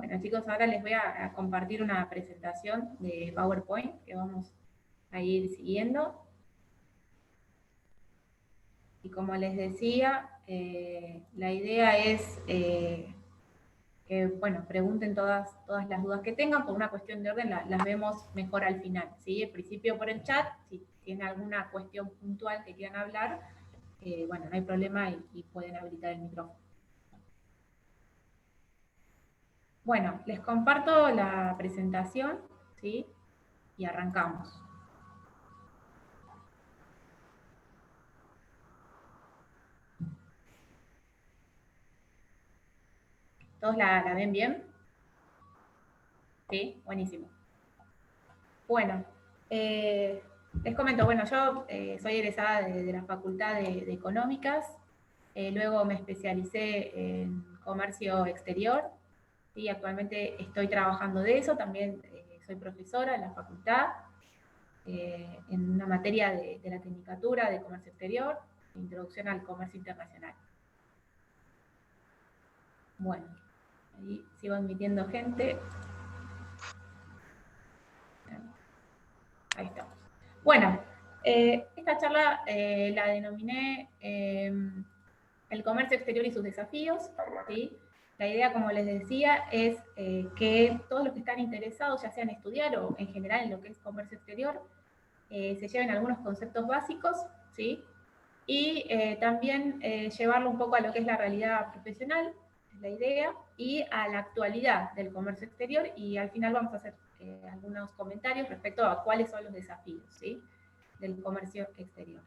Bueno, chicos, ahora les voy a compartir una presentación de PowerPoint que vamos a ir siguiendo. Y como les decía, la idea es que, bueno, pregunten todas las dudas que tengan. Por una cuestión de orden las vemos mejor al final, ¿sí? Al principio por el chat, si tienen alguna cuestión puntual que quieran hablar, bueno, no hay problema y pueden habilitar el micrófono. Bueno, les comparto la presentación, ¿sí? Y arrancamos. ¿Todos la ven bien? Sí, buenísimo. Bueno, les comento, bueno, yo soy egresada de la Facultad de Económicas, luego me especialicé en comercio exterior, y actualmente estoy trabajando de eso, también soy profesora en la facultad, en una materia de la Tecnicatura de Comercio Exterior, Introducción al Comercio Internacional. Bueno, ahí sigo admitiendo gente. Ahí estamos. Bueno, esta charla la denominé el comercio exterior y sus desafíos, ¿sí? La idea, como les decía, es que todos los que están interesados, ya sea en estudiar o en general en lo que es comercio exterior, se lleven algunos conceptos básicos, ¿sí? Y también llevarlo un poco a lo que es la realidad profesional, es la idea, y a la actualidad del comercio exterior, y al final vamos a hacer algunos comentarios respecto a cuáles son los desafíos, ¿sí? Del comercio exterior.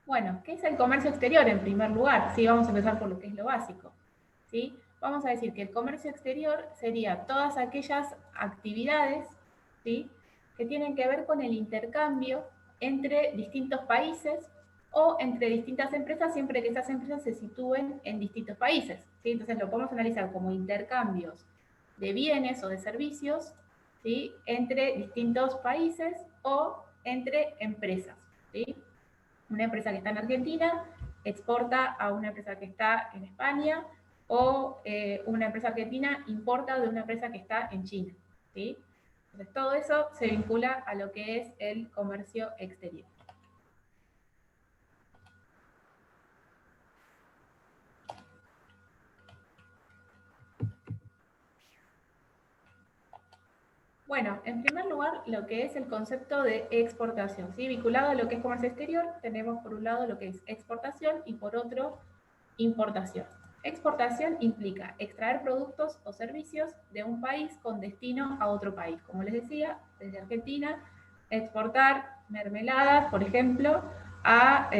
Bueno, ¿qué es el comercio exterior en primer lugar? Sí, vamos a empezar por lo que es lo básico, ¿sí? Vamos a decir que el comercio exterior sería todas aquellas actividades, ¿sí?, que tienen que ver con el intercambio entre distintos países o entre distintas empresas, siempre que esas empresas se sitúen en distintos países, ¿sí? Entonces lo podemos analizar como intercambios de bienes o de servicios, ¿sí?, entre distintos países o entre empresas, ¿sí? Una empresa que está en Argentina exporta a una empresa que está en España, o una empresa argentina importa de una empresa que está en China, ¿sí? Entonces todo eso se vincula a lo que es el comercio exterior. Bueno, en primer lugar, lo que es el concepto de exportación, ¿sí? Vinculado a lo que es comercio exterior, tenemos por un lado lo que es exportación y por otro, importación. Exportación implica extraer productos o servicios de un país con destino a otro país. Como les decía, desde Argentina, exportar mermeladas, por ejemplo, a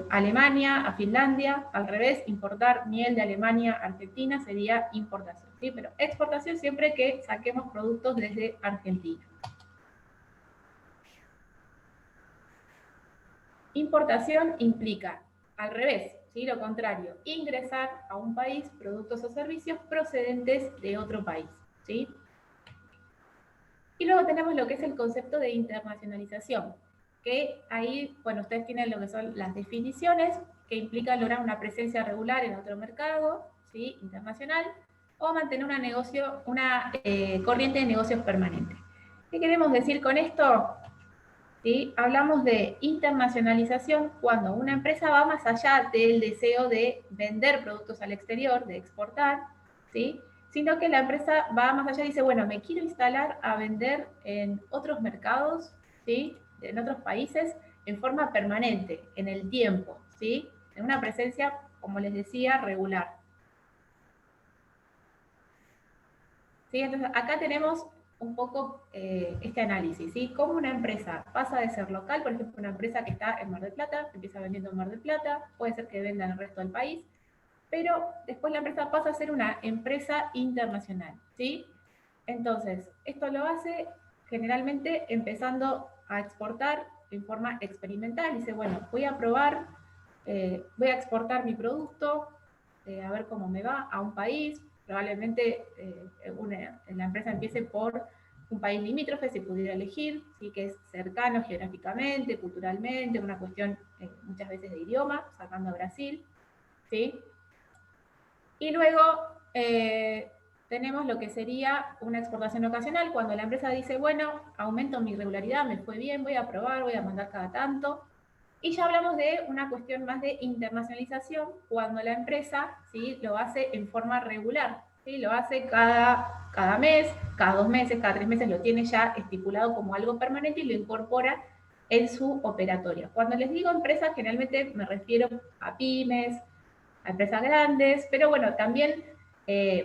Alemania, a Finlandia. Al revés, importar miel de Alemania a Argentina sería importación, ¿sí? Pero exportación siempre que saquemos productos desde Argentina. Importación implica, al revés, ¿sí?, lo contrario, ingresar a un país productos o servicios procedentes de otro país, ¿sí? Y luego tenemos lo que es el concepto de internacionalización, que ahí, bueno, ustedes tienen lo que son las definiciones, que implican lograr una presencia regular en otro mercado, ¿sí?, internacional, o mantener una corriente de negocios permanente. ¿Qué queremos decir con esto? ¿Sí? Hablamos de internacionalización cuando una empresa va más allá del deseo de vender productos al exterior, de exportar, ¿sí?, sino que la empresa va más allá y dice, bueno, me quiero instalar a vender en otros mercados, ¿sí?, en otros países, en forma permanente, en el tiempo, ¿sí?, en una presencia, como les decía, regular. ¿Sí? Entonces, acá tenemos un poco este análisis, ¿sí? Cómo una empresa pasa de ser local, por ejemplo, una empresa que está en Mar del Plata, empieza vendiendo en Mar del Plata, puede ser que venda en el resto del país, pero después la empresa pasa a ser una empresa internacional, ¿sí? Entonces, esto lo hace generalmente empezando a exportar en forma experimental. Dice, bueno, voy a probar, voy a exportar mi producto, a ver cómo me va a un país. Probablemente la empresa empiece por un país limítrofe si pudiera elegir, ¿sí? Que es cercano geográficamente, culturalmente, una cuestión muchas veces de idioma, sacando a Brasil, ¿sí? Y luego tenemos lo que sería una exportación ocasional, cuando la empresa dice, bueno, aumento mi regularidad, me fue bien, voy a probar, voy a mandar cada tanto. Y ya hablamos de una cuestión más de internacionalización, cuando la empresa, ¿sí?, lo hace en forma regular, ¿sí? Lo hace cada mes, cada 2 meses, cada 3 meses, lo tiene ya estipulado como algo permanente y lo incorpora en su operatoria. Cuando les digo empresas, generalmente me refiero a pymes, a empresas grandes, pero bueno, también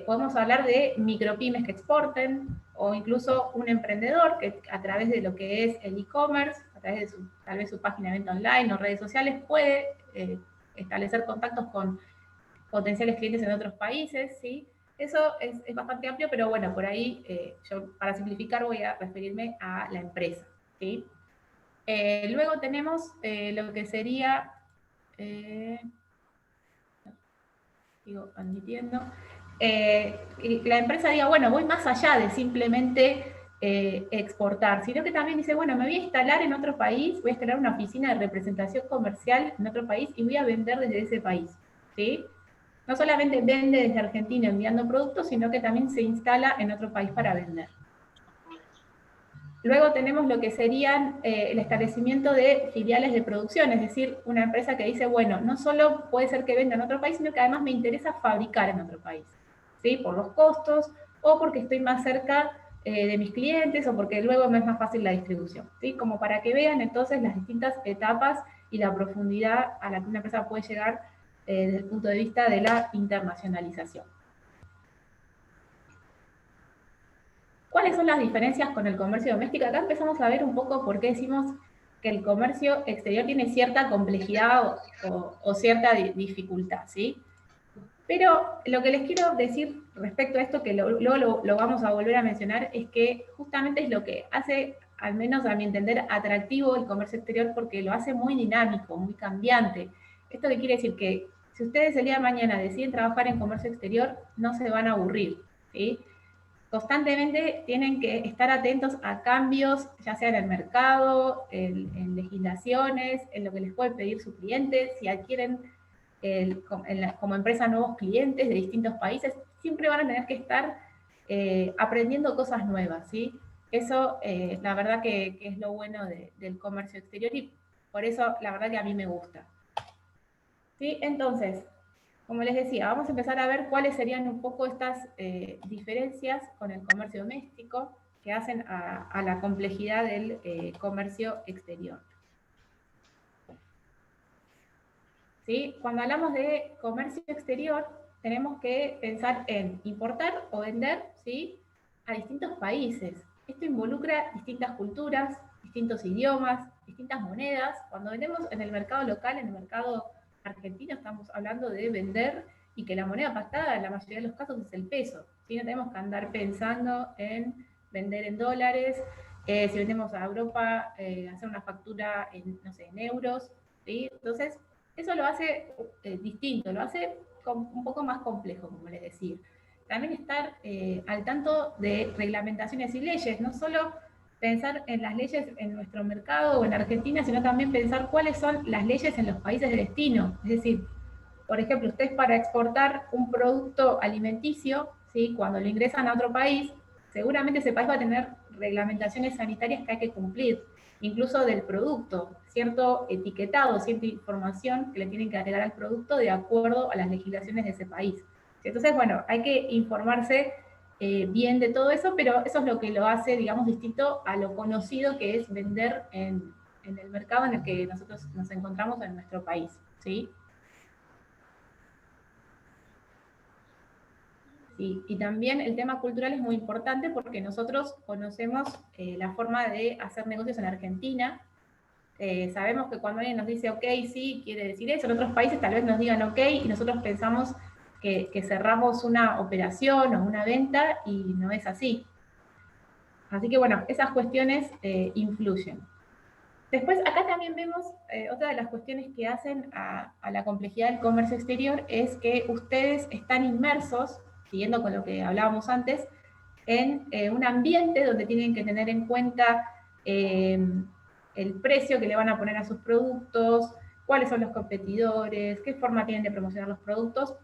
podemos hablar de micropymes que exporten, o incluso un emprendedor que a través de lo que es el e-commerce, a través de tal vez su página de venta online o redes sociales, puede establecer contactos con potenciales clientes en otros países, ¿sí? Eso es bastante amplio, pero bueno, por ahí yo para simplificar voy a referirme a la empresa, ¿sí? Luego tenemos lo que sería... sigo admitiendo, la empresa diga, bueno, voy más allá de simplemente exportar, sino que también dice, bueno, me voy a instalar en otro país, voy a instalar una oficina de representación comercial en otro país y voy a vender desde ese país, ¿sí? No solamente vende desde Argentina enviando productos, sino que también se instala en otro país para vender. Luego tenemos lo que serían el establecimiento de filiales de producción, es decir, una empresa que dice, bueno, no solo puede ser que venda en otro país, sino que además me interesa fabricar en otro país, ¿sí? Por los costos o porque estoy más cerca de mis clientes o porque luego me es más fácil la distribución, ¿sí? Como para que vean entonces las distintas etapas y la profundidad a la que una empresa puede llegar desde el punto de vista de la internacionalización. ¿Cuáles son las diferencias con el comercio doméstico? Acá empezamos a ver un poco por qué decimos que el comercio exterior tiene cierta complejidad o cierta dificultad, ¿sí? Pero lo que les quiero decir respecto a esto, que luego lo vamos a volver a mencionar, es que justamente es lo que hace, al menos a mi entender, atractivo el comercio exterior, porque lo hace muy dinámico, muy cambiante. ¿Esto qué quiere decir? Que si ustedes el día de mañana deciden trabajar en comercio exterior, no se van a aburrir, ¿sí? Constantemente tienen que estar atentos a cambios, ya sea en el mercado, en legislaciones, en lo que les puede pedir su cliente, si adquieren como empresa nuevos clientes de distintos países, siempre van a tener que estar aprendiendo cosas nuevas, ¿sí? Eso, la verdad que es lo bueno del comercio exterior y por eso, la verdad que a mí me gusta. ¿Sí? Entonces, como les decía, vamos a empezar a ver cuáles serían un poco estas diferencias con el comercio doméstico que hacen a la complejidad del comercio exterior. ¿Sí? Cuando hablamos de comercio exterior, tenemos que pensar en importar o vender, ¿sí?, a distintos países. Esto involucra distintas culturas, distintos idiomas, distintas monedas. Cuando vendemos en el mercado local, en el mercado argentino, estamos hablando de vender y que la moneda pactada en la mayoría de los casos es el peso. ¿Sí? No tenemos que andar pensando en vender en dólares, si vendemos a Europa, hacer una factura en, no sé, en euros, ¿sí? Entonces, eso lo hace distinto, lo hace un poco más complejo, como les decía. También estar al tanto de reglamentaciones y leyes, no solo pensar en las leyes en nuestro mercado o en Argentina, sino también pensar cuáles son las leyes en los países de destino. Es decir, por ejemplo, ustedes para exportar un producto alimenticio, ¿sí?, cuando lo ingresan a otro país, seguramente ese país va a tener reglamentaciones sanitarias que hay que cumplir, incluso del producto, cierto etiquetado, cierta información que le tienen que agregar al producto de acuerdo a las legislaciones de ese país. Entonces, bueno, hay que informarse bien de todo eso, pero eso es lo que lo hace, digamos, distinto a lo conocido que es vender en el mercado en el que nosotros nos encontramos en nuestro país, ¿sí? Sí, y también el tema cultural es muy importante porque nosotros conocemos la forma de hacer negocios en Argentina. Sabemos que cuando alguien nos dice ok, sí, quiere decir eso. En otros países tal vez nos digan ok y nosotros pensamos que cerramos una operación o una venta y no es así. Así que bueno, esas cuestiones influyen. Después, acá también vemos otra de las cuestiones que hacen a la complejidad del comercio exterior es que ustedes están inmersos, siguiendo con lo que hablábamos antes, en un ambiente donde tienen que tener en cuenta el precio que le van a poner a sus productos, cuáles son los competidores, qué forma tienen de promocionar los productos.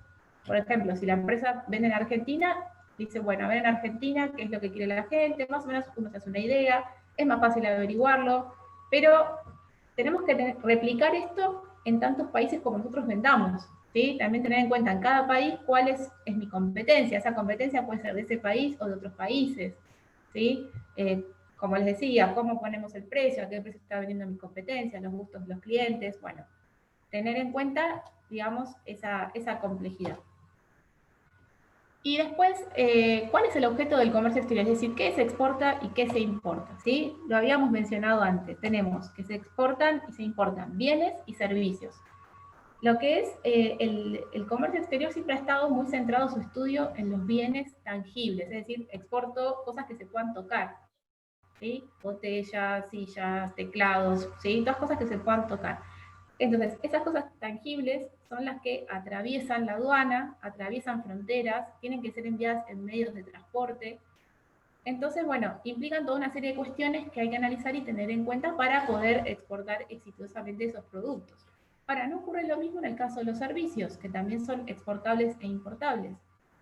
Por ejemplo, si la empresa vende en Argentina, dice, bueno, a ver en Argentina qué es lo que quiere la gente, más o menos uno se hace una idea, es más fácil averiguarlo, pero tenemos que replicar esto en tantos países como nosotros vendamos. ¿Sí? También tener en cuenta en cada país cuál es mi competencia. Esa competencia puede ser de ese país o de otros países. ¿Sí? Como les decía, cómo ponemos el precio, a qué precio está vendiendo mi competencia, los gustos de los clientes. Bueno, tener en cuenta, digamos, esa complejidad. Y después, ¿cuál es el objeto del comercio exterior? Es decir, ¿qué se exporta y qué se importa? ¿Sí? Lo habíamos mencionado antes. Tenemos que se exportan y se importan bienes y servicios. Lo que es el comercio exterior siempre ha estado muy centrado su estudio en los bienes tangibles, es decir, exporto cosas que se puedan tocar, ¿sí? Botellas, sillas, teclados, ¿sí? Todas cosas que se puedan tocar. Entonces, esas cosas tangibles son las que atraviesan la aduana, atraviesan fronteras, tienen que ser enviadas en medios de transporte. Entonces, bueno, implican toda una serie de cuestiones que hay que analizar y tener en cuenta para poder exportar exitosamente esos productos. Ahora, no ocurre lo mismo en el caso de los servicios, que también son exportables e importables.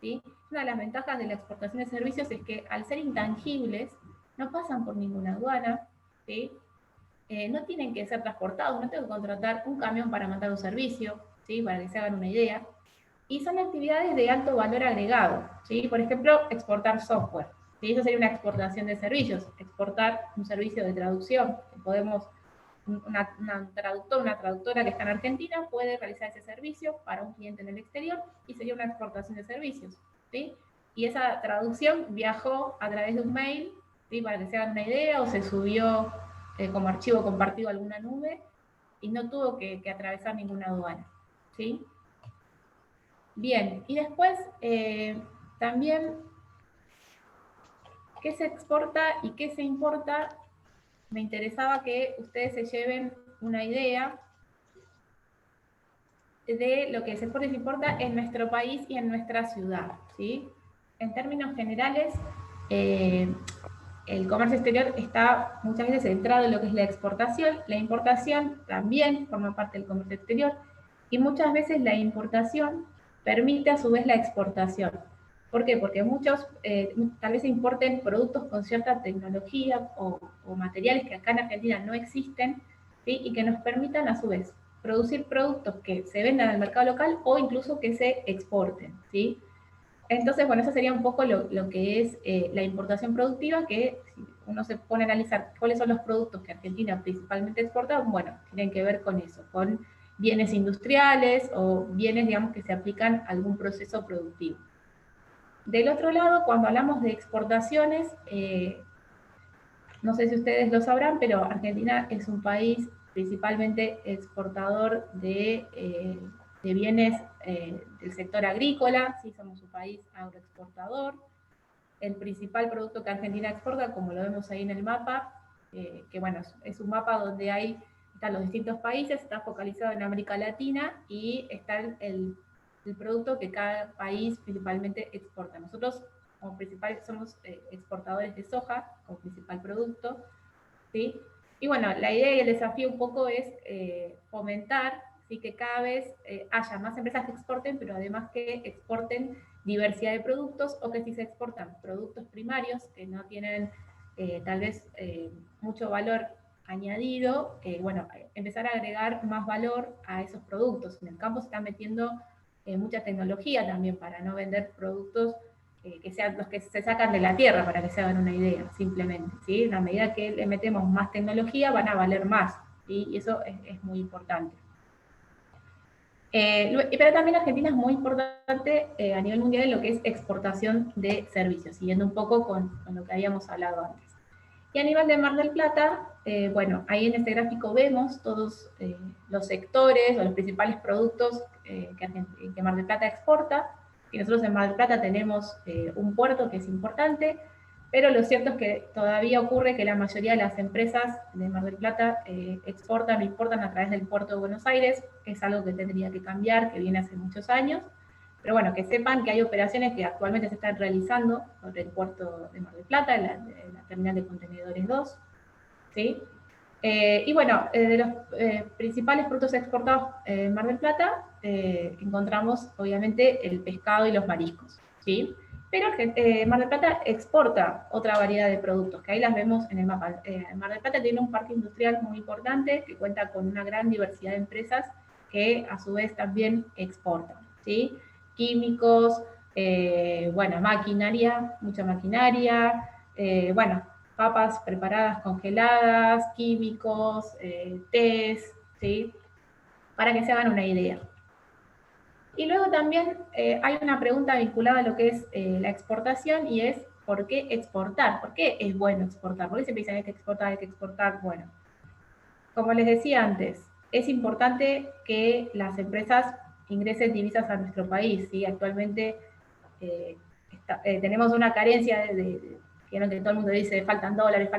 ¿Sí? Una de las ventajas de la exportación de servicios es que al ser intangibles, no pasan por ninguna aduana, ¿sí? No tienen que ser transportados, no tengo que contratar un camión para mandar un servicio, ¿sí? Para que se hagan una idea. Y son actividades de alto valor agregado, ¿sí? Por ejemplo, exportar software, ¿sí? Eso sería una exportación de servicios, exportar un servicio de traducción, que podemos, una traductora que está en Argentina puede realizar ese servicio para un cliente en el exterior y sería una exportación de servicios, ¿sí? Y esa traducción viajó a través de un mail, ¿sí? Para que se hagan una idea, o se subió como archivo compartido a alguna nube y no tuvo que atravesar ninguna aduana, ¿sí? Bien, y después también, ¿qué se exporta y qué se importa? Me interesaba que ustedes se lleven una idea de lo que se exporta y se importa en nuestro país y en nuestra ciudad, ¿sí? En términos generales, eh, el comercio exterior está muchas veces centrado en lo que es la exportación, la importación también forma parte del comercio exterior, y muchas veces la importación permite a su vez la exportación. ¿Por qué? Porque muchos tal vez importen productos con cierta tecnología o materiales que acá en Argentina no existen, ¿sí? Y que nos permitan a su vez producir productos que se vendan al mercado local o incluso que se exporten, ¿sí? Entonces, bueno, eso sería un poco lo que es la importación productiva, que si uno se pone a analizar cuáles son los productos que Argentina principalmente exporta, bueno, tienen que ver con eso, con bienes industriales o bienes, digamos, que se aplican a algún proceso productivo. Del otro lado, cuando hablamos de exportaciones, no sé si ustedes lo sabrán, pero Argentina es un país principalmente exportador de bienes del sector agrícola, sí, somos un país agroexportador. El principal producto que Argentina exporta, como lo vemos ahí en el mapa, que bueno, es un mapa donde están los distintos países, está focalizado en América Latina y está el producto que cada país principalmente exporta. Nosotros como principal somos exportadores de soja como principal producto, ¿sí? Y bueno, la idea y el desafío un poco es fomentar, ¿sí? Que cada vez haya más empresas que exporten, pero además que exporten diversidad de productos, o que si se exportan productos primarios que no tienen tal vez mucho valor añadido, bueno, empezar a agregar más valor a esos productos. En el campo se está metiendo mucha tecnología también para no vender productos que sean los que se sacan de la tierra, para que se hagan una idea, simplemente, ¿sí? En la medida que le metemos más tecnología, van a valer más, ¿sí? Y eso es muy importante. Pero también Argentina es muy importante a nivel mundial en lo que es exportación de servicios, siguiendo un poco con lo que habíamos hablado antes. Y a nivel de Mar del Plata, bueno, ahí en este gráfico vemos todos los sectores o los principales productos que Mar del Plata exporta. Y nosotros en Mar del Plata tenemos un puerto que es importante, pero lo cierto es que todavía ocurre que la mayoría de las empresas de Mar del Plata exportan o importan a través del puerto de Buenos Aires, que es algo que tendría que cambiar, que viene hace muchos años. Pero bueno, que sepan que hay operaciones que actualmente se están realizando sobre el puerto de Mar del Plata, la terminal de contenedores 2, ¿sí? Y bueno, de los principales productos exportados en Mar del Plata, encontramos obviamente el pescado y los mariscos, ¿sí? Pero Mar del Plata exporta otra variedad de productos, que ahí las vemos en el mapa. Mar del Plata tiene un parque industrial muy importante, que cuenta con una gran diversidad de empresas que a su vez también exportan, ¿sí? Químicos, bueno, maquinaria, mucha maquinaria, bueno, papas preparadas, congeladas, químicos, tés, ¿sí? Para que se hagan una idea. Y luego también hay una pregunta vinculada a lo que es la exportación y es ¿por qué exportar? ¿Por qué es bueno exportar? ¿Por qué siempre dicen hay que exportar, hay que exportar? Bueno, como les decía antes, es importante que las empresas ingresen divisas a nuestro país, ¿sí? Actualmente tenemos una carencia que todo el mundo dice, faltan dólares,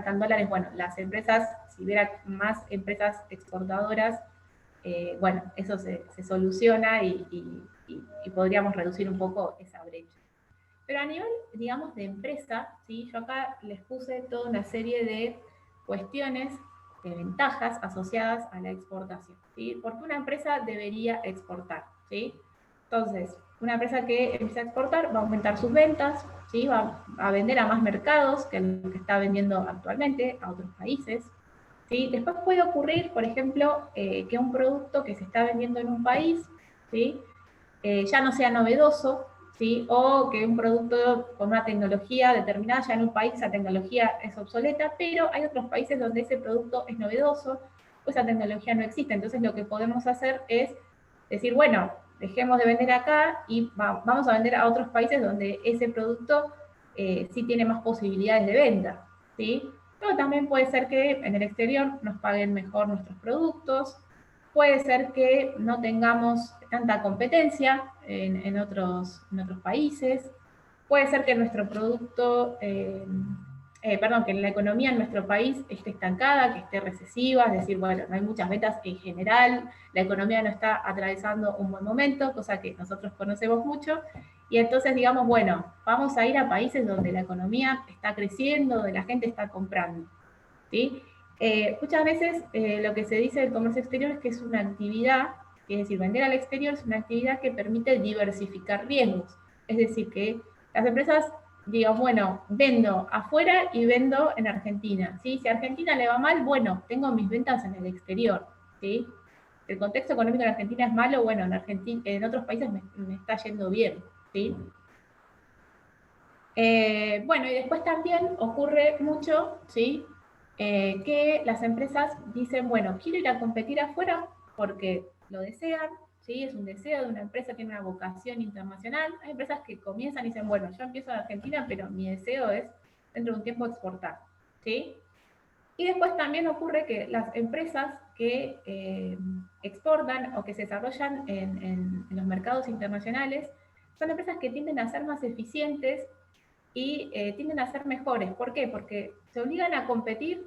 bueno, las empresas, si hubiera más empresas exportadoras, bueno, eso se soluciona y podríamos reducir un poco esa brecha. Pero a nivel, digamos, de empresa, ¿sí? Yo acá les puse toda una serie de cuestiones, de ventajas asociadas a la exportación, ¿sí? Porque una empresa debería exportar, ¿sí? Entonces, una empresa que empieza a exportar va a aumentar sus ventas, ¿sí? Va a vender a más mercados que lo que está vendiendo actualmente, a otros países, ¿sí? Después puede ocurrir, por ejemplo, que un producto que se está vendiendo en un país, ¿sí? Ya no sea novedoso, ¿sí? O que un producto con una tecnología determinada, ya en un país esa tecnología es obsoleta, pero hay otros países donde ese producto es novedoso, o esa tecnología no existe. Entonces lo que podemos hacer es decir, bueno, dejemos de vender acá y vamos a vender a otros países donde ese producto sí tiene más posibilidades de venta, ¿sí? Pero también puede ser que en el exterior nos paguen mejor nuestros productos, puede ser que no tengamos tanta competencia en otros países, puede ser que nuestro producto, perdón, que la economía en nuestro país esté estancada, que esté recesiva, es decir, bueno, no hay muchas ventas en general, la economía no está atravesando un buen momento, cosa que nosotros conocemos mucho, y entonces digamos, bueno, vamos a ir a países donde la economía está creciendo, donde la gente está comprando, ¿sí? Muchas veces lo que se dice del comercio exterior es que es una actividad, es decir, vender al exterior es una actividad que permite diversificar riesgos. Es decir, que las empresas digan, bueno, vendo afuera y vendo en Argentina, ¿sí? Si a Argentina le va mal, bueno, tengo mis ventas en el exterior, ¿sí? El contexto económico en Argentina es malo, bueno, en otros países me está yendo bien, ¿sí? Bueno, y después también ocurre mucho, ¿sí? Que las empresas dicen, bueno, quiero ir a competir afuera porque lo desean, ¿sí? Es un deseo de una empresa, tiene una vocación internacional. Hay empresas que comienzan y dicen, bueno, yo empiezo en Argentina, pero mi deseo es dentro de un tiempo exportar, ¿sí? Y después también ocurre que las empresas que exportan o que se desarrollan en los mercados internacionales son empresas que tienden a ser más eficientes y tienden a ser mejores. ¿Por qué? Porque se obligan a competir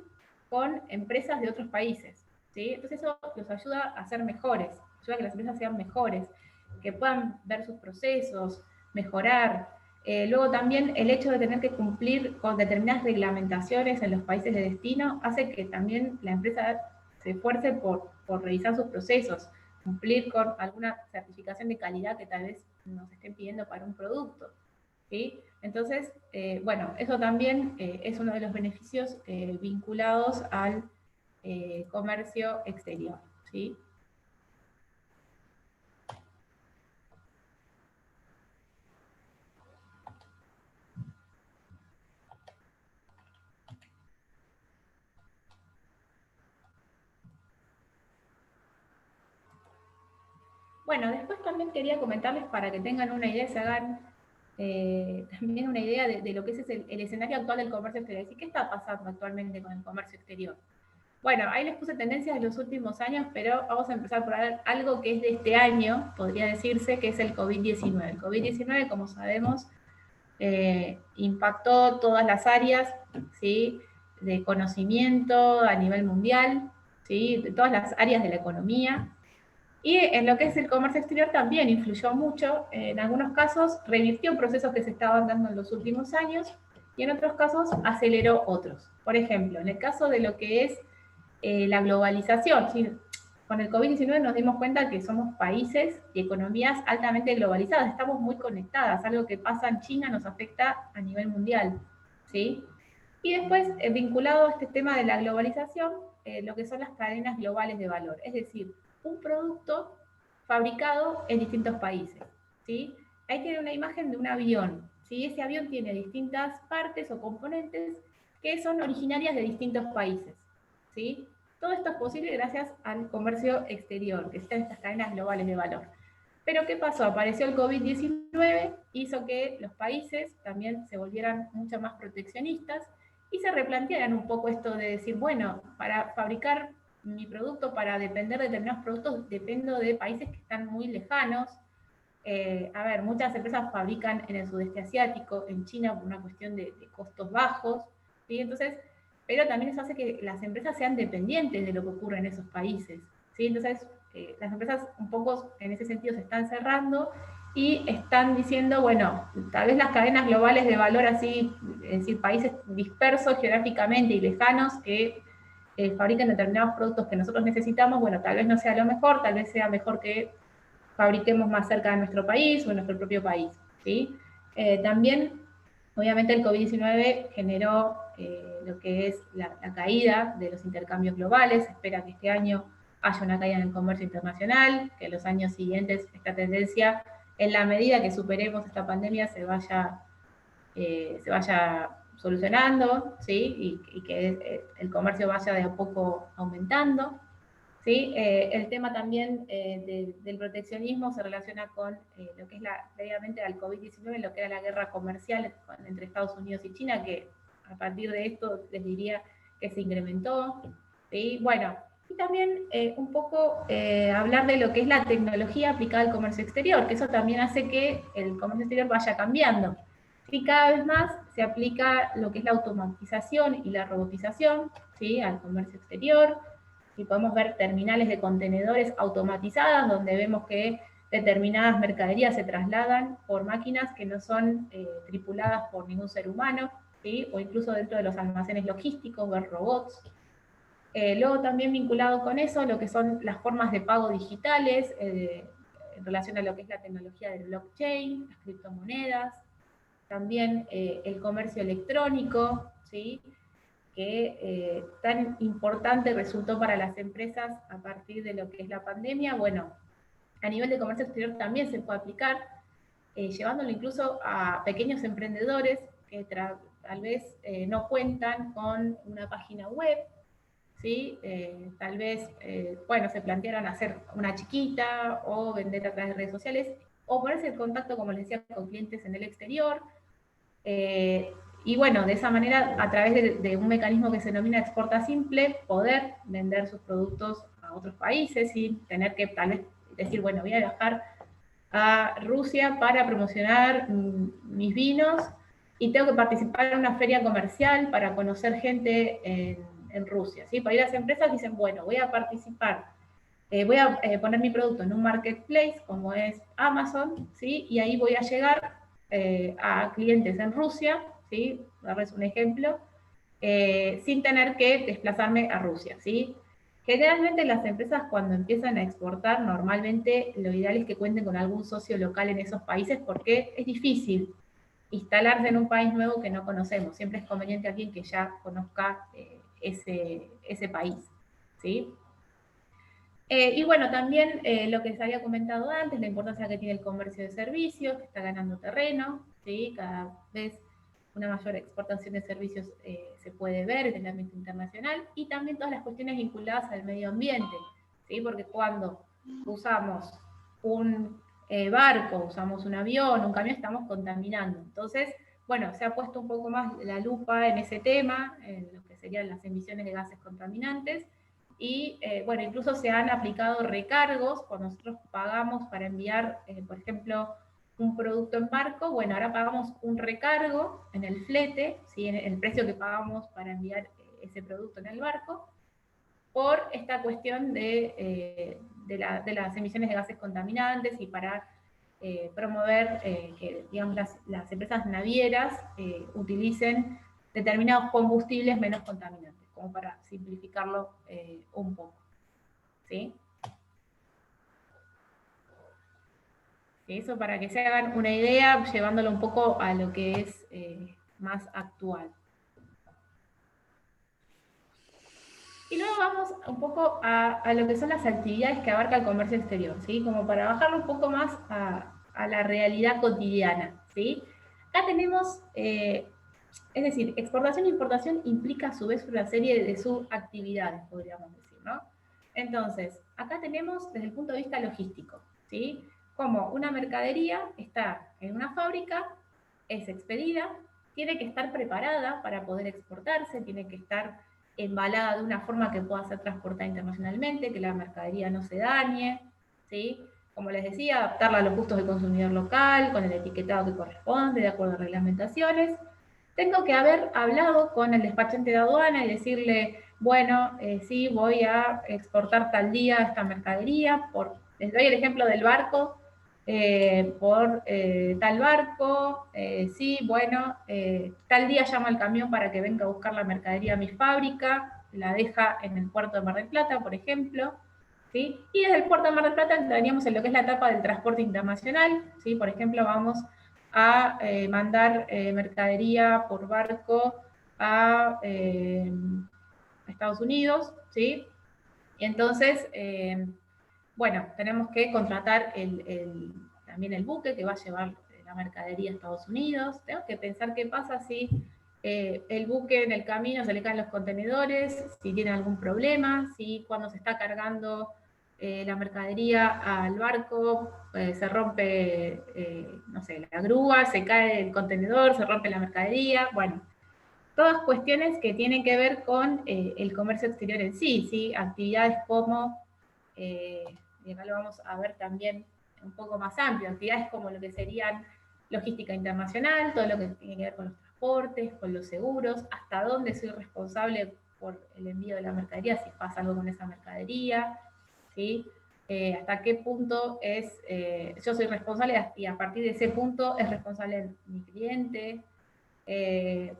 con empresas de otros países, ¿sí? Entonces eso los ayuda a ser mejores, ayuda a que las empresas sean mejores, que puedan ver sus procesos, mejorar. Luego también el hecho de tener que cumplir con determinadas reglamentaciones en los países de destino hace que también la empresa se esfuerce por revisar sus procesos, cumplir con alguna certificación de calidad que tal vez nos estén pidiendo para un producto, ¿sí? Entonces, bueno, eso también es uno de los beneficios vinculados al comercio exterior, ¿sí? Bueno, después también quería comentarles para que tengan una idea, se hagan también una idea de lo que es el escenario actual del comercio exterior. ¿Y qué está pasando actualmente con el comercio exterior? Bueno, ahí les puse tendencias de los últimos años, pero vamos a empezar por algo que es de este año, podría decirse, que es el COVID-19. El COVID-19, como sabemos, impactó todas las áreas, ¿sí? De conocimiento a nivel mundial, ¿sí? De todas las áreas de la economía. Y en lo que es el comercio exterior también influyó mucho. En algunos casos revirtió procesos que se estaban dando en los últimos años y en otros casos aceleró otros. Por ejemplo, en el caso de lo que es la globalización, ¿sí? Con el COVID-19 nos dimos cuenta que somos países y economías altamente globalizadas, estamos muy conectadas, algo que pasa en China nos afecta a nivel mundial, ¿sí? Y después, vinculado a este tema de la globalización, lo que son las cadenas globales de valor, es decir, un producto fabricado en distintos países, ¿sí? Ahí tiene una imagen de un avión, ¿sí? Ese avión tiene distintas partes o componentes que son originarias de distintos países, ¿sí? Todo esto es posible gracias al comercio exterior, que están estas cadenas globales de valor. Pero ¿qué pasó? Apareció el COVID-19, hizo que los países también se volvieran mucho más proteccionistas y se replantearan un poco esto de decir, bueno, para fabricar mi producto, para depender de determinados productos, dependo de países que están muy lejanos. A ver, muchas empresas fabrican en el sudeste asiático, en China, por una cuestión de costos bajos, ¿sí? Entonces, pero también eso hace que las empresas sean dependientes de lo que ocurre en esos países, ¿sí? Entonces, las empresas un poco en ese sentido se están cerrando y están diciendo, bueno, tal vez las cadenas globales de valor así, es decir, países dispersos geográficamente y lejanos que fabrican determinados productos que nosotros necesitamos, bueno, tal vez no sea lo mejor, tal vez sea mejor que fabriquemos más cerca de nuestro país o en nuestro propio país, ¿sí? También, obviamente, el COVID-19 generó lo que es la caída de los intercambios globales. Se espera que este año haya una caída en el comercio internacional, que en los años siguientes esta tendencia, en la medida que superemos esta pandemia, se vaya solucionando, ¿sí? Y que el comercio vaya de a poco aumentando. ¿Sí? El tema también del proteccionismo se relaciona con lo que es previamente al COVID-19, lo que era la guerra comercial entre Estados Unidos y China, que a partir de esto les diría que se incrementó. ¿Sí? Bueno, y también un poco hablar de lo que es la tecnología aplicada al comercio exterior, que eso también hace que el comercio exterior vaya cambiando. Y cada vez más se aplica lo que es la automatización y la robotización, ¿sí? Al comercio exterior, y podemos ver terminales de contenedores automatizadas donde vemos que determinadas mercaderías se trasladan por máquinas que no son tripuladas por ningún ser humano, ¿sí? O incluso dentro de los almacenes logísticos, ver robots. Luego también vinculado con eso, lo que son las formas de pago digitales, en relación a lo que es la tecnología del blockchain, las criptomonedas, también el comercio electrónico, ¿sí? Que tan importante resultó para las empresas a partir de lo que es la pandemia. Bueno, a nivel de comercio exterior también se puede aplicar, llevándolo incluso a pequeños emprendedores que tal vez no cuentan con una página web, ¿sí? Tal vez, bueno, se plantearon hacer una chiquita o vender a través de redes sociales o ponerse en contacto, como les decía, con clientes en el exterior. Y bueno, de esa manera, a través de un mecanismo que se denomina exporta simple, poder vender sus productos a otros países sin tener que tal vez decir, bueno, voy a viajar a Rusia para promocionar mis vinos y tengo que participar en una feria comercial para conocer gente en Rusia. ¿Sí? Para ir a las empresas dicen, bueno, voy a participar, voy a poner mi producto en un marketplace como es Amazon, ¿sí? Y ahí voy a llegar a clientes en Rusia, ¿sí? Darles un ejemplo, sin tener que desplazarme a Rusia, ¿sí? Generalmente las empresas cuando empiezan a exportar, normalmente lo ideal es que cuenten con algún socio local en esos países porque es difícil instalarse en un país nuevo que no conocemos. Siempre es conveniente alguien que ya conozca ese país, ¿sí? Y bueno, también lo que se había comentado antes, la importancia que tiene el comercio de servicios, que está ganando terreno, ¿sí? Cada vez una mayor exportación de servicios se puede ver en el ámbito internacional, y también todas las cuestiones vinculadas al medio ambiente, ¿sí? Porque cuando usamos un barco, usamos un avión, un camión, estamos contaminando. Entonces, bueno, se ha puesto un poco más la lupa en ese tema, en lo que serían las emisiones de gases contaminantes, y bueno, incluso se han aplicado recargos cuando nosotros pagamos para enviar, por ejemplo, un producto en barco. Bueno, ahora pagamos un recargo en el flete, ¿sí? En el precio que pagamos para enviar ese producto en el barco, por esta cuestión de las emisiones de gases contaminantes y para promover que, digamos, las empresas navieras utilicen determinados combustibles menos contaminantes, como para simplificarlo un poco. ¿Sí? Eso para que se hagan una idea, llevándolo un poco a lo que es más actual. Y luego vamos un poco a lo que son las actividades que abarca el comercio exterior, ¿sí? Como para bajarlo un poco más a la realidad cotidiana, ¿sí? Acá tenemos, es decir, exportación e importación implica a su vez una serie de subactividades, podríamos decir, ¿no? Entonces, acá tenemos desde el punto de vista logístico, ¿sí? Como una mercadería está en una fábrica, es expedida, tiene que estar preparada para poder exportarse, tiene que estar embalada de una forma que pueda ser transportada internacionalmente, que la mercadería no se dañe, ¿sí? Como les decía, adaptarla a los gustos del consumidor local, con el etiquetado que corresponde, de acuerdo a reglamentaciones. Tengo que haber hablado con el despachante de aduana y decirle, bueno, sí, voy a exportar tal día esta mercadería. Les doy el ejemplo del barco, por tal barco, sí, bueno, tal día llama al camión para que venga a buscar la mercadería a mi fábrica, la deja en el puerto de Mar del Plata, por ejemplo, ¿sí? Y desde el puerto de Mar del Plata entraríamos en lo que es la etapa del transporte internacional, ¿sí? Por ejemplo, vamos a mandar mercadería por barco a Estados Unidos, ¿sí? Y entonces, bueno, tenemos que contratar también el buque que va a llevar la mercadería a Estados Unidos. Tengo que pensar qué pasa si el buque en el camino se le caen los contenedores, si tiene algún problema, si cuando se está cargando la mercadería al barco se rompe, no sé, la grúa, se cae el contenedor, se rompe la mercadería. Bueno, todas cuestiones que tienen que ver con el comercio exterior en sí, ¿sí? Actividades como, y acá lo vamos a ver también un poco más amplio, actividades como lo que serían logística internacional, todo lo que tiene que ver con los transportes, con los seguros, hasta dónde soy responsable por el envío de la mercadería, si pasa algo con esa mercadería, ¿sí? Hasta qué punto yo soy responsable y a partir de ese punto es responsable mi cliente.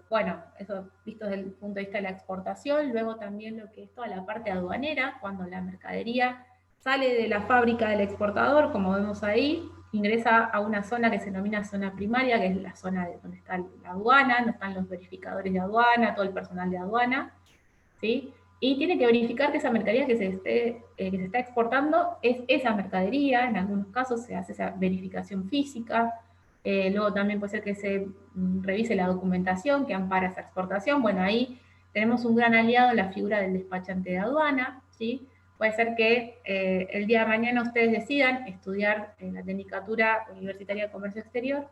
Bueno, eso visto desde el punto de vista de la exportación, luego también lo que es toda la parte aduanera, cuando la mercadería sale de la fábrica del exportador, como vemos ahí, ingresa a una zona que se denomina zona primaria, que es la zona donde está la aduana, donde están los verificadores de aduana, todo el personal de aduana, ¿sí? Y tiene que verificar que esa mercadería que se está exportando es esa mercadería, en algunos casos se hace esa verificación física, luego también puede ser que se revise la documentación que ampara esa exportación. Bueno, ahí tenemos un gran aliado en la figura del despachante de aduana, ¿sí? Puede ser que el día de mañana ustedes decidan estudiar en la Tecnicatura Universitaria de Comercio Exterior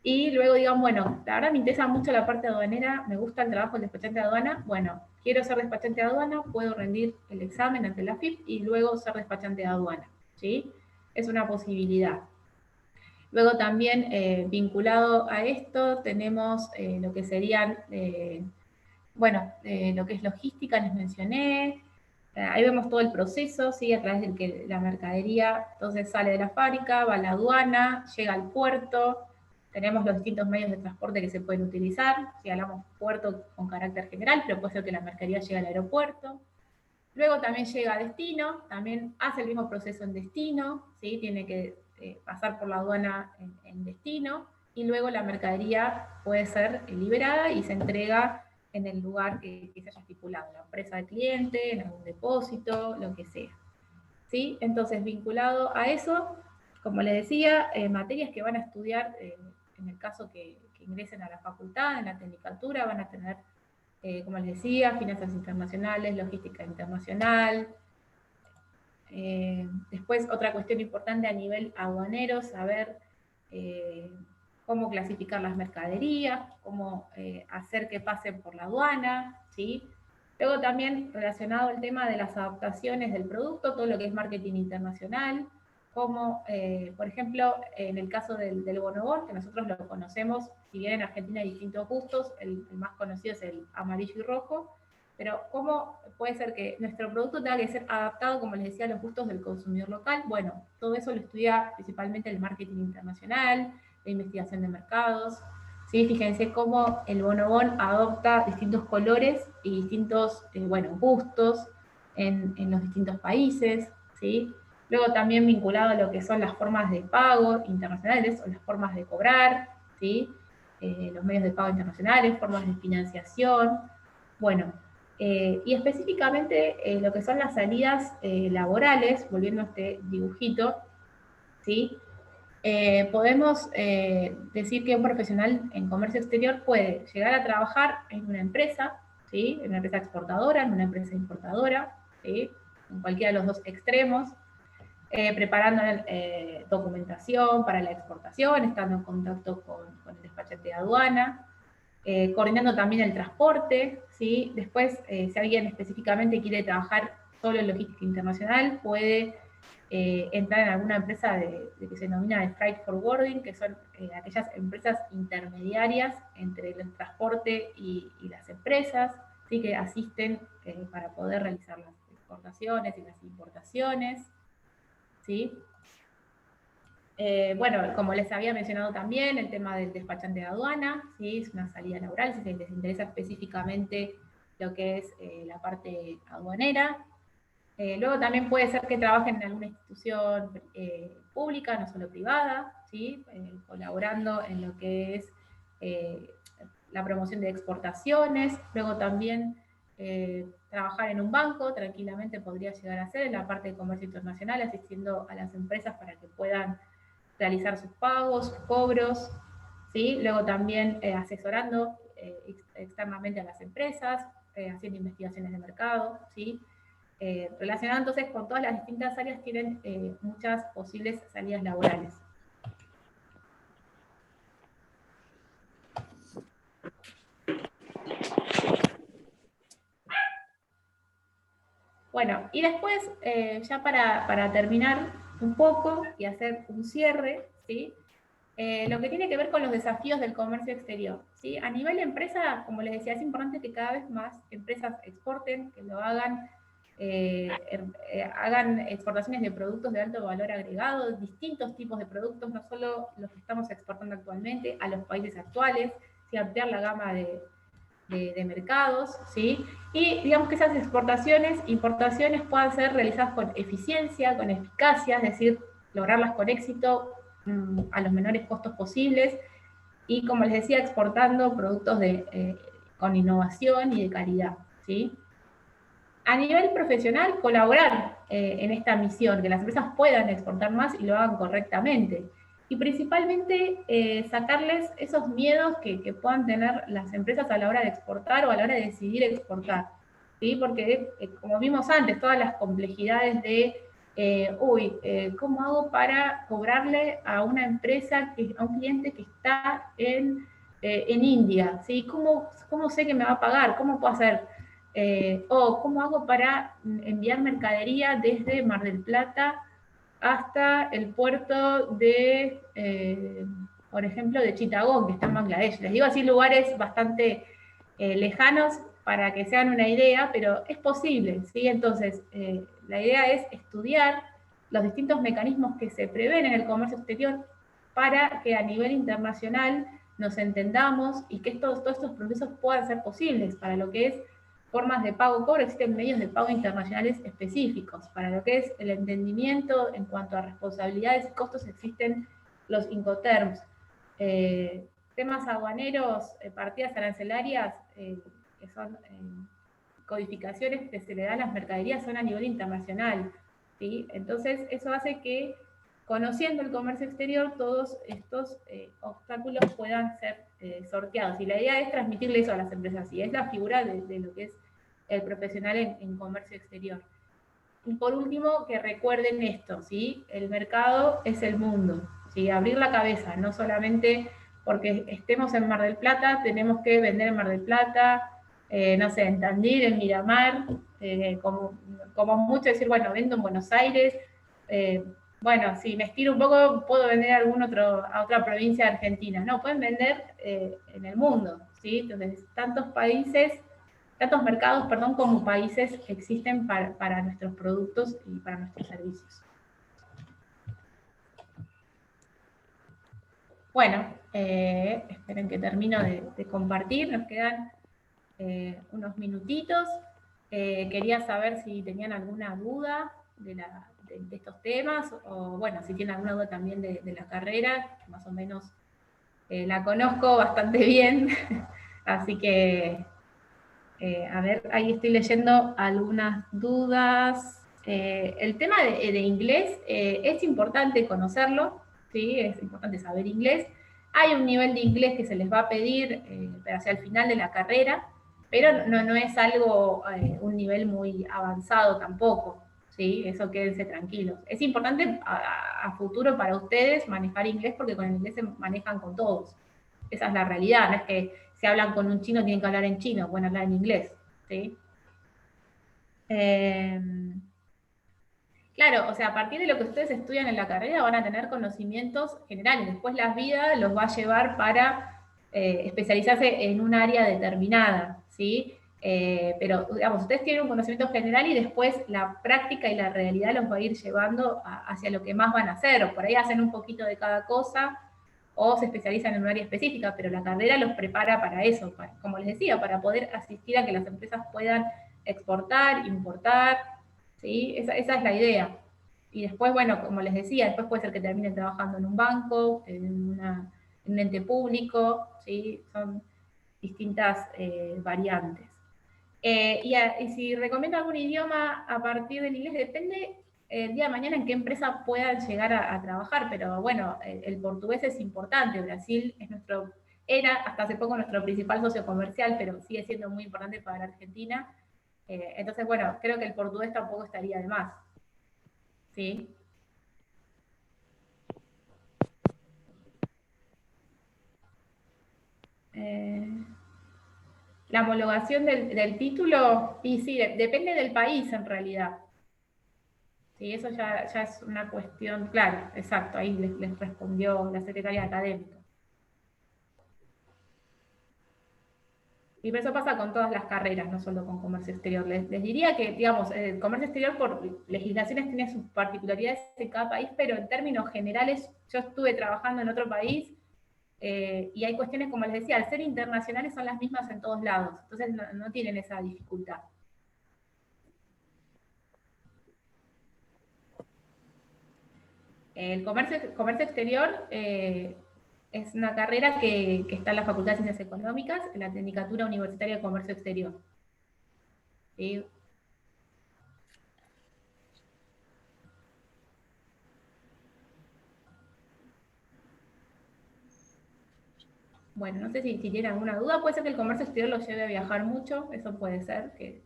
y luego digan, bueno, la verdad me interesa mucho la parte aduanera, me gusta el trabajo del despachante de aduana, bueno, quiero ser despachante de aduana, puedo rendir el examen ante la AFIP y luego ser despachante de aduana, ¿sí? Es una posibilidad. Luego también vinculado a esto tenemos lo que serían, bueno, lo que es logística, les mencioné. Ahí vemos todo el proceso, ¿sí? A través del que la mercadería entonces sale de la fábrica, va a la aduana, llega al puerto. Tenemos los distintos medios de transporte que se pueden utilizar. Si hablamos puerto con carácter general, pero puede ser que la mercadería llegue al aeropuerto. Luego también llega a destino, también hace el mismo proceso en destino, ¿sí? Tiene que pasar por la aduana en destino, y luego la mercadería puede ser liberada y se entrega en el lugar que se haya estipulado, en la empresa del cliente, en algún depósito, lo que sea. ¿Sí? Entonces, vinculado a eso, como les decía, materias que van a estudiar, en el caso que ingresen a la facultad, en la tecnicatura, van a tener como les decía, finanzas internacionales, logística internacional. Después, otra cuestión importante a nivel aduanero, saber cómo clasificar las mercaderías, cómo hacer que pasen por la aduana, ¿sí? Luego también relacionado al tema de las adaptaciones del producto, todo lo que es marketing internacional, como por ejemplo en el caso del bonobón, que nosotros lo conocemos, si bien en Argentina hay distintos gustos, el más conocido es el amarillo y rojo, pero ¿cómo puede ser que nuestro producto tenga que ser adaptado, como les decía, a los gustos del consumidor local? Bueno, todo eso lo estudia principalmente el marketing internacional, la investigación de mercados. ¿Sí? Fíjense cómo el bonobón adopta distintos colores y distintos gustos en los distintos países. ¿Sí? Luego también vinculado a lo que son las formas de pago internacionales o las formas de cobrar, ¿sí? Los medios de pago internacionales, formas de financiación. Bueno, y específicamente lo que son las salidas laborales, volviendo a este dibujito, ¿sí? Podemos decir que un profesional en comercio exterior puede llegar a trabajar en una empresa, ¿sí? En una empresa exportadora, en una empresa importadora, ¿sí? En cualquiera de los dos extremos, preparando documentación para la exportación, estando en contacto con el despachante de aduana, coordinando también el transporte, ¿sí? Después, si alguien específicamente quiere trabajar solo en logística internacional, puede entrar en alguna empresa de que se denomina de freight forwarding, que son aquellas empresas intermediarias entre el transporte y las empresas, ¿sí? Que asisten para poder realizar las exportaciones y las importaciones, ¿sí? Bueno, como les había mencionado también, el tema del despachante de aduana, ¿sí? Es una salida laboral, si les interesa específicamente lo que es la parte aduanera. Luego también puede ser que trabajen en alguna institución pública, no solo privada, ¿sí? Colaborando en lo que es la promoción de exportaciones. Luego también trabajar en un banco, tranquilamente podría llegar a ser en la parte de comercio internacional, asistiendo a las empresas para que puedan realizar sus pagos, sus cobros, ¿sí? Luego también asesorando externamente a las empresas, haciendo investigaciones de mercado, ¿sí? Relacionado entonces con todas las distintas áreas, tienen muchas posibles salidas laborales. Bueno, y después, ya para terminar un poco y hacer un cierre, ¿sí? Lo que tiene que ver con los desafíos del comercio exterior, ¿sí? A nivel de empresa, como les decía, es importante que cada vez más empresas exporten, que lo hagan, hagan exportaciones de productos de alto valor agregado, distintos tipos de productos, no solo los que estamos exportando actualmente a los países actuales, ¿sí? Ampliar la gama de mercados, ¿sí? Y digamos que esas exportaciones, importaciones puedan ser realizadas con eficiencia, con eficacia, es decir, lograrlas con éxito a los menores costos posibles y, como les decía, exportando productos con innovación y de calidad, ¿sí? A nivel profesional, colaborar en esta misión, que las empresas puedan exportar más y lo hagan correctamente. Y principalmente sacarles esos miedos que puedan tener las empresas a la hora de exportar o a la hora de decidir exportar. ¿Sí? Porque, como vimos antes, todas las complejidades de, ¿cómo hago para cobrarle a una empresa, a un cliente que está en India? ¿Sí? ¿Cómo sé que me va a pagar? ¿Cómo puedo hacer? O cómo hago para enviar mercadería desde Mar del Plata hasta el puerto de, por ejemplo, de Chittagong, que está en Bangladesh. Les digo así lugares bastante lejanos para que se hagan una idea, pero es posible, ¿sí? Entonces, la idea es estudiar los distintos mecanismos que se prevén en el comercio exterior para que a nivel internacional nos entendamos y que todos estos procesos puedan ser posibles para lo que es formas de pago cobro, existen medios de pago internacionales específicos. Para lo que es el entendimiento en cuanto a responsabilidades y costos, existen los Incoterms. Temas aduaneros, partidas arancelarias, que son codificaciones que se le dan a las mercaderías, son a nivel internacional, ¿sí? Entonces, eso hace que, conociendo el comercio exterior, todos estos obstáculos puedan ser sorteados. Y la idea es transmitirle eso a las empresas, y es la figura de lo que es el profesional en comercio exterior. Y por último, que recuerden esto, ¿sí? El mercado es el mundo, ¿sí? Abrir la cabeza, no solamente porque estemos en Mar del Plata, tenemos que vender en Mar del Plata, no sé, en Tandil, en Miramar, como mucho decir, bueno, vendo en Buenos Aires, bueno, si me estiro un poco, puedo vender a otra provincia de Argentina. No, pueden vender en el mundo, ¿sí? Entonces, tantos países, tantos mercados, perdón, como países existen para nuestros productos y para nuestros servicios. Bueno, esperen que termino de compartir, nos quedan unos minutitos. Quería saber si tenían alguna duda de estos temas, o bueno, si tienen alguna duda también de la carrera, que más o menos la conozco bastante bien, así que, a ver, ahí estoy leyendo algunas dudas. El tema de inglés es importante conocerlo, ¿sí? Es importante saber inglés. Hay un nivel de inglés que se les va a pedir hacia el final de la carrera, pero no es algo, un nivel muy avanzado tampoco, ¿sí? Eso quédense tranquilos. Es importante a futuro para ustedes manejar inglés porque con el inglés se manejan con todos. Esa es la realidad, no es que si hablan con un chino tienen que hablar en chino, pueden hablar en inglés, ¿sí? Claro, o sea, a partir de lo que ustedes estudian en la carrera van a tener conocimientos generales. Después la vida los va a llevar para especializarse en un área determinada, ¿sí? Pero, digamos, ustedes tienen un conocimiento general y después la práctica y la realidad los va a ir llevando hacia lo que más van a hacer. O por ahí hacen un poquito de cada cosa o se especializan en un área específica, pero la carrera los prepara para eso, como les decía, para poder asistir a que las empresas puedan exportar, importar, ¿sí? Esa es la idea. Y después, bueno, como les decía, después puede ser que terminen trabajando en un banco, en un ente público, ¿sí? Son distintas variantes. Y si recomiendo algún idioma a partir del inglés, depende el día de mañana en qué empresa puedan llegar a trabajar, pero bueno, el portugués es importante. Brasil es era hasta hace poco nuestro principal socio comercial, pero sigue siendo muy importante para la Argentina. Entonces, bueno, creo que el portugués tampoco estaría de más. ¿Sí? La homologación del título, y sí, depende del país en realidad. Sí, eso ya es una cuestión, claro, exacto, ahí les respondió la secretaria académica. Y eso pasa con todas las carreras, no solo con comercio exterior. Les diría que, digamos, el comercio exterior por legislaciones tiene sus particularidades en cada país, pero en términos generales, yo estuve trabajando en otro país y hay cuestiones, como les decía, al ser internacionales son las mismas en todos lados, entonces no tienen esa dificultad. El comercio exterior es una carrera que está en la Facultad de Ciencias Económicas, en la Tecnicatura Universitaria de Comercio Exterior. ¿Sí? Bueno, no sé si tienen alguna duda, puede ser que el comercio exterior los lleve a viajar mucho, eso puede ser, que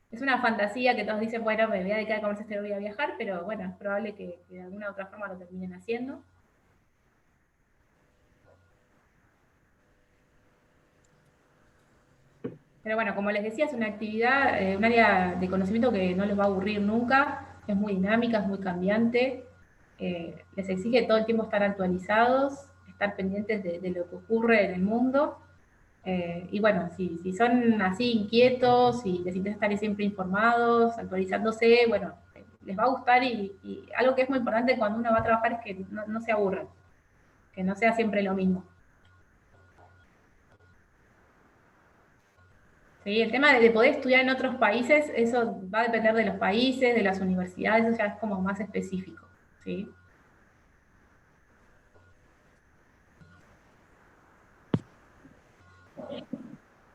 es una fantasía que todos dicen, bueno, me voy a dedicar al comercio exterior, voy a viajar, pero bueno, es probable que de alguna u otra forma lo terminen haciendo. Pero bueno, como les decía, es una actividad, un área de conocimiento que no les va a aburrir nunca, es muy dinámica, es muy cambiante, les exige todo el tiempo estar actualizados, estar pendientes de lo que ocurre en el mundo. Y bueno, si son así inquietos y les interesa estar siempre informados, actualizándose, bueno, les va a gustar y algo que es muy importante cuando uno va a trabajar es que no se aburran, que no sea siempre lo mismo. Sí, el tema de poder estudiar en otros países, eso va a depender de los países, de las universidades, eso ya es como más específico, ¿sí?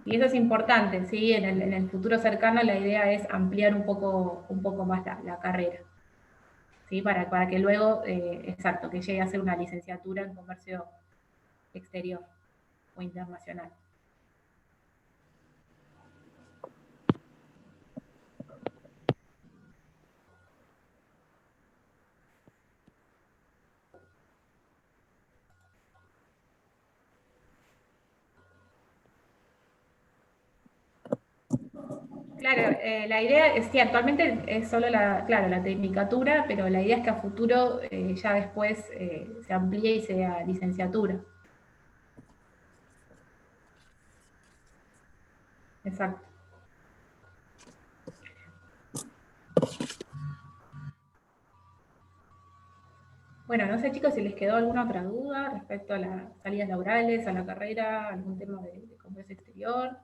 Y eso es importante, ¿sí? En el futuro cercano la idea es ampliar un poco más la carrera, ¿sí? Para que luego, exacto, que llegue a ser una licenciatura en comercio exterior o internacional. Claro, la idea es que actualmente es solo claro, la tecnicatura, pero la idea es que a futuro ya después se amplíe y sea licenciatura. Exacto. Bueno, no sé chicos si les quedó alguna otra duda respecto a las salidas laborales, a la carrera, algún tema de comercio exterior.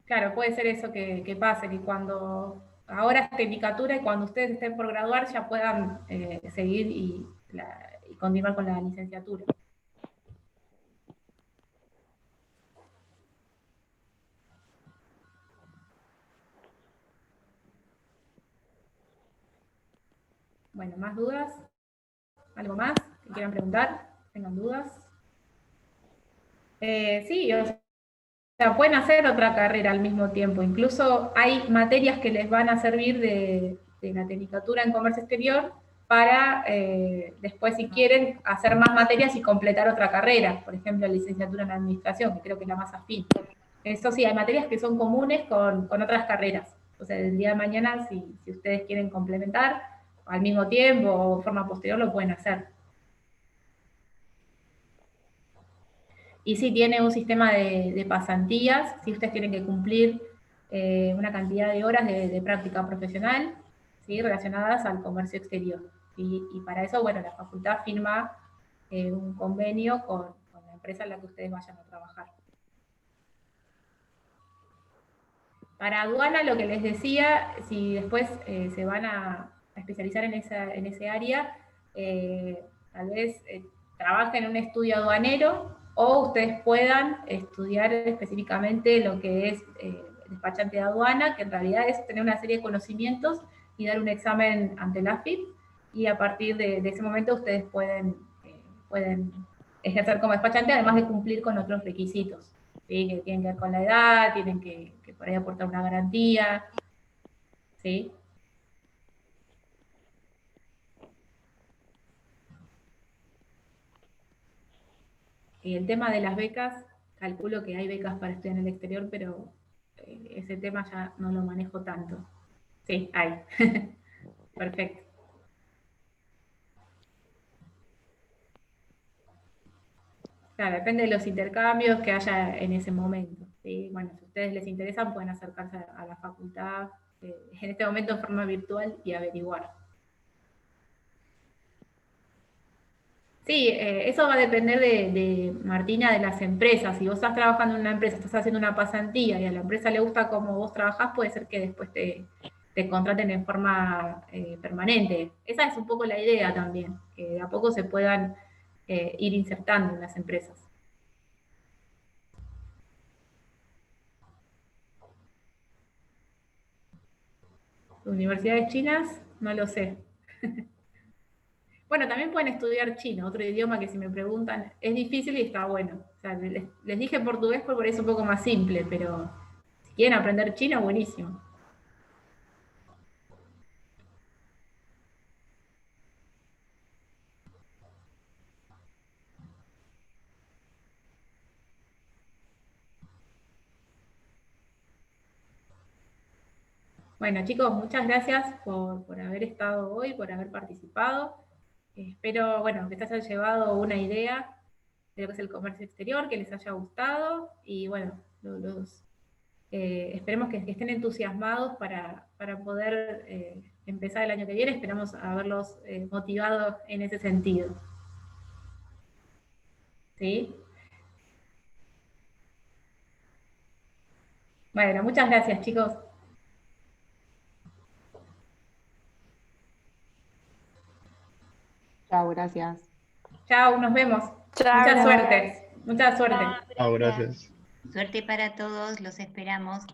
Claro, puede ser eso que pase, que cuando ahora es tecnicatura y cuando ustedes estén por graduar ya puedan seguir y continuar con la licenciatura. Bueno, ¿más dudas? ¿Algo más que quieran preguntar? ¿Tengan dudas? Sí, o sea, pueden hacer otra carrera al mismo tiempo. Incluso hay materias que les van a servir de la tecnicatura en comercio exterior para después, si quieren, hacer más materias y completar otra carrera. Por ejemplo, licenciatura en administración, que creo que es la más afín. Eso sí, hay materias que son comunes con otras carreras. Entonces, el día de mañana, si ustedes quieren complementar al mismo tiempo o de forma posterior, lo pueden hacer. Y sí tiene un sistema de pasantías, si ustedes tienen que cumplir una cantidad de horas de práctica profesional, ¿sí? Relacionadas al comercio exterior. Y para eso, bueno, la facultad firma un convenio con la empresa en la que ustedes vayan a trabajar. Para aduana, lo que les decía, si después se van a especializar en ese área, tal vez trabajen en un estudio aduanero o ustedes puedan estudiar específicamente lo que es despachante de aduana, que en realidad es tener una serie de conocimientos y dar un examen ante la AFIP, y a partir de ese momento ustedes pueden ejercer como despachante, además de cumplir con otros requisitos. ¿Sí? Que tienen que ver con la edad, tienen que por ahí aportar una garantía, ¿sí? Y el tema de las becas, calculo que hay becas para estudiar en el exterior, pero ese tema ya no lo manejo tanto. Sí, hay. Perfecto. Claro, depende de los intercambios que haya en ese momento. ¿Sí? Bueno, si a ustedes les interesan, pueden acercarse a la facultad en este momento en forma virtual y averiguar. Sí, eso va a depender Martina, de las empresas. Si vos estás trabajando en una empresa, estás haciendo una pasantía y a la empresa le gusta cómo vos trabajás, puede ser que después te contraten en forma permanente. Esa es un poco la idea también, que de a poco se puedan ir insertando en las empresas. Universidades chinas, no lo sé. Bueno, también pueden estudiar chino, otro idioma que si me preguntan es difícil y está bueno. O sea, les dije portugués por eso es un poco más simple, pero si quieren aprender chino, buenísimo. Bueno, chicos, muchas gracias por haber estado hoy, por haber participado. Espero, bueno, que te hayan llevado una idea de lo que es el comercio exterior, que les haya gustado y bueno, esperemos que estén entusiasmados para poder empezar el año que viene. Esperamos haberlos motivado en ese sentido. ¿Sí? Bueno, muchas gracias, chicos. Chao, gracias. Chao, nos vemos. Chao, Mucha gracias. suerte. Mucha suerte. Chao, gracias. Suerte para todos, los esperamos.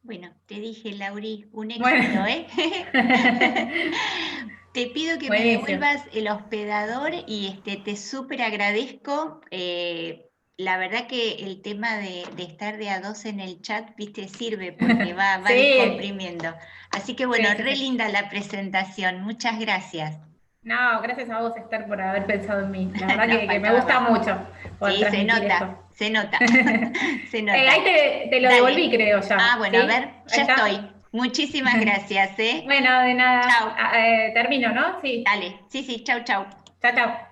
Bueno. Te dije, Lauri, un éxito, Bueno. ¿eh? Te pido que me Buenísimo. devuelvas el hospedador y te súper agradezco. La verdad que el tema de estar de a dos en el chat, viste, sirve porque va Sí, descomprimiendo. Así que bueno, sí, sí, re sí. linda la presentación. Muchas gracias. No, gracias a vos, Esther, por haber pensado en mí. La verdad No que me faltaba gusta más. mucho poder Sí, se transmitir nota, esto. se nota, se Ahí nota. te lo devolví, Dale. creo Ah, ya, bueno, a ¿sí? ver, Ahí ya está. estoy. Muchísimas gracias, ¿eh? Bueno, de nada. Chao. Termino, ¿no? Sí. Dale. Sí, sí, chau, chau. Chao, chao.